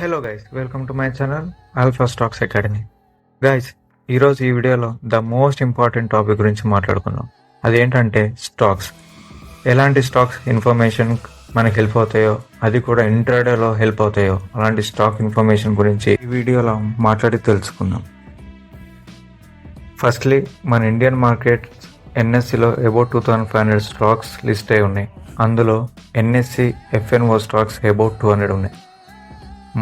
Hello guys, welcome to my channel alpha stocks academy. Guys, ఈరోజు ఈ వీడియోలో the most important topic గురించి మాట్లాడుకుందాం. అదేంటంటే స్టాక్స్. ఎలాంటి స్టాక్స్ ఇన్ఫర్మేషన్ మనకి హెల్ప్ అవుతాయో, అది కూడా ఇంట్రాడేలో హెల్ప్ అవుతాయో, అలాంటి స్టాక్ ఇన్ఫర్మేషన్ గురించి ఈ వీడియోలో మాట్లాడి తెలుసుకుందాం. ఫస్ట్లీ, మన ఇండియన్ మార్కెట్ ఎన్ఎస్సిలో అబౌట్ 2500 స్టాక్స్ లిస్ట్ అయి ఉన్నాయి. అందులో ఎన్ఎస్సి ఎఫ్ఎన్ఓ స్టాక్స్ అబౌట్ 200 ఉన్నాయి.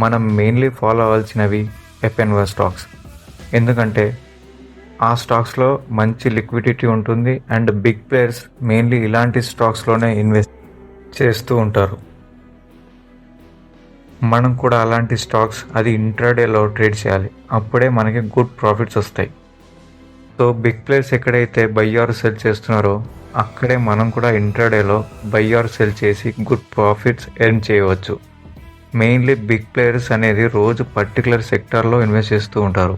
మనం మెయిన్లీ ఫాలో అవ్వాల్సినవి ఎఫ్ఎన్ఓ స్టాక్స్, ఎందుకంటే ఆ స్టాక్స్లో మంచి లిక్విడిటీ ఉంటుంది అండ్ బిగ్ ప్లేయర్స్ మెయిన్లీ ఇలాంటి స్టాక్స్లోనే ఇన్వెస్ట్ చేస్తూ ఉంటారు. మనం కూడా అలాంటి స్టాక్స్ అది ఇంట్రాడేలో ట్రేడ్ చేయాలి, అప్పుడే మనకి గుడ్ ప్రాఫిట్స్ వస్తాయి. సో బిగ్ ప్లేయర్స్ ఎక్కడైతే బై ఆర్ సెల్ చేస్తున్నారో అక్కడే మనం కూడా ఇంట్రాడేలో బై ఆర్ సెల్ చేసి గుడ్ ప్రాఫిట్స్ ఎర్న్ చేయవచ్చు. మెయిన్లీ బిగ్ ప్లేయర్స్ అనేది రోజు పర్టికులర్ సెక్టార్లో ఇన్వెస్ట్ చేస్తూ ఉంటారు.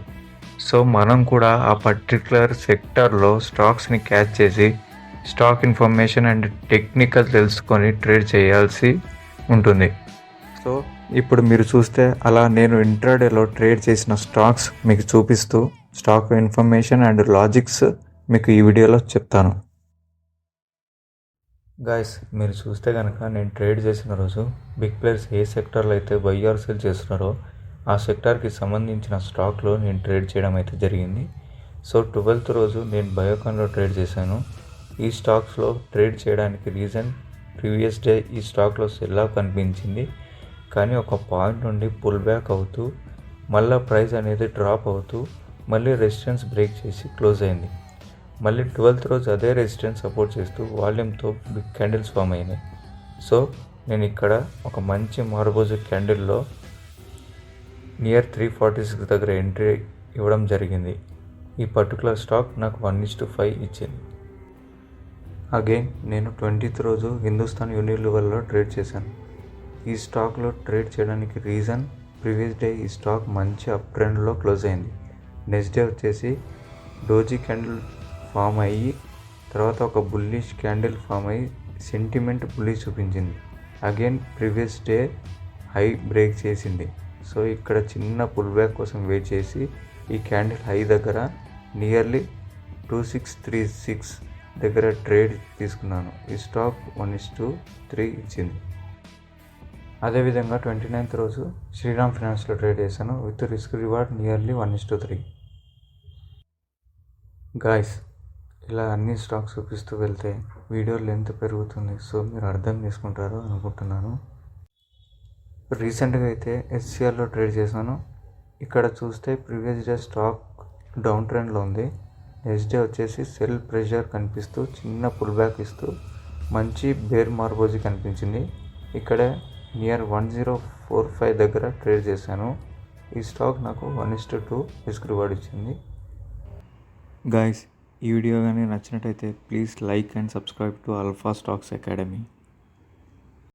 సో మనం కూడా ఆ పర్టికులర్ సెక్టార్లో స్టాక్స్ని క్యాచ్ చేసి స్టాక్ ఇన్ఫర్మేషన్ అండ్ టెక్నికల్ తెలుసుకొని ట్రేడ్ చేయాల్సి ఉంటుంది. సో ఇప్పుడు మీరు చూస్తే అలా నేను ఇంట్రాడేలో ట్రేడ్ చేసిన స్టాక్స్ మీకు చూపిస్తూ స్టాక్ ఇన్ఫర్మేషన్ అండ్ లాజిక్స్ మీకు ఈ వీడియోలో చెప్తాను. గాయస్, మీరు చూస్తే కనుక నేను ట్రేడ్ చేసిన రోజు బిగ్ ప్లేయర్స్ ఏ సెక్టార్లో అయితే బై ఆర్ సెల్ చేస్తున్నారో ఆ సెక్టార్కి సంబంధించిన స్టాక్లో నేను ట్రేడ్ చేయడం అయితే జరిగింది. సో 12th రోజు నేను బయోకాన్లో ట్రేడ్ చేశాను. ఈ స్టాక్స్లో ట్రేడ్ చేయడానికి రీజన్, ప్రీవియస్ డే ఈ స్టాక్లో సెల్ ఆఫ్ కనిపించింది, కానీ ఒక పాయింట్ నుండి పుల్ బ్యాక్ అవుతూ మళ్ళీ ప్రైస్ అనేది డ్రాప్ అవుతూ మళ్ళీ రెసిస్టెన్స్ బ్రేక్ చేసి క్లోజ్ అయింది. మళ్ళీ 12th రోజు అదే రెసిస్టెన్స్ సపోర్ట్ చేస్తూ వాల్యూమ్తో బిగ్ క్యాండిల్స్ ఫామ్ అయినాయి. సో నేను ఇక్కడ ఒక మంచి మార్బోజు క్యాండిల్లో నియర్ 346 దగ్గర ఎంట్రీ ఇవ్వడం జరిగింది. ఈ పర్టికులర్ స్టాక్ నాకు 1:5 ఇచ్చింది. అగైన్ నేను 20th రోజు హిందుస్థాన్ యూనిలివర్లో ట్రేడ్ చేశాను. ఈ స్టాక్లో ట్రేడ్ చేయడానికి రీజన్, ప్రీవియస్ డే ఈ స్టాక్ మంచి అప్ ట్రెండ్లో క్లోజ్ అయింది. నెక్స్ట్ డే వచ్చేసి డోజీ క్యాండిల్ ఫామ్ అయ్యి తర్వాత ఒక బుల్లిష్ క్యాండిల్ ఫామ్ అయ్యి సెంటిమెంట్ బుల్లిష్ చూపించింది. Again previous day high break చేసింది. సో ఇక్కడ చిన్న పుల్ బ్యాక్ కోసం వెయిట్ చేసి ఈ క్యాండిల్ హై దగ్గర నియర్లీ 2636 దగ్గర ట్రేడ్ తీసుకున్నాను. ఈ స్టాక్ 1:3 ఇచ్చింది. అదేవిధంగా 29th రోజు శ్రీరామ్ ఫైనాన్స్లో ట్రేడ్ చేశాను with risk reward nearly 1:3. Guys, ఇలా అన్ని స్టాక్స్ చూపిస్తూ వెళ్తే వీడియో లెంత్ పెరుగుతుంది. సో మీరు అర్థం చేసుకుంటారు అనుకుంటున్నాను. రీసెంట్గా అయితే ఎస్సీఆర్లో ట్రేడ్ చేశాను. ఇక్కడ చూస్తే ప్రీవియస్ డే స్టాక్ డౌన్ ట్రెండ్లో ఉంది. నెక్స్ట్ డే వచ్చేసి సెల్ ప్రెషర్ కనిపిస్తూ చిన్న పుల్ బ్యాక్ ఇస్తూ మంచి బేర్ మార్బోజీ కనిపించింది. ఇక్కడ నియర్ 1045 దగ్గర ట్రేడ్ చేశాను. ఈ స్టాక్ నాకు 1:2 రిస్క్ రివార్డ్ ఇచ్చింది. గాయస్, ఈ వీడియో కానీ నచ్చినట్టయితే please like and subscribe to alpha stocks academy.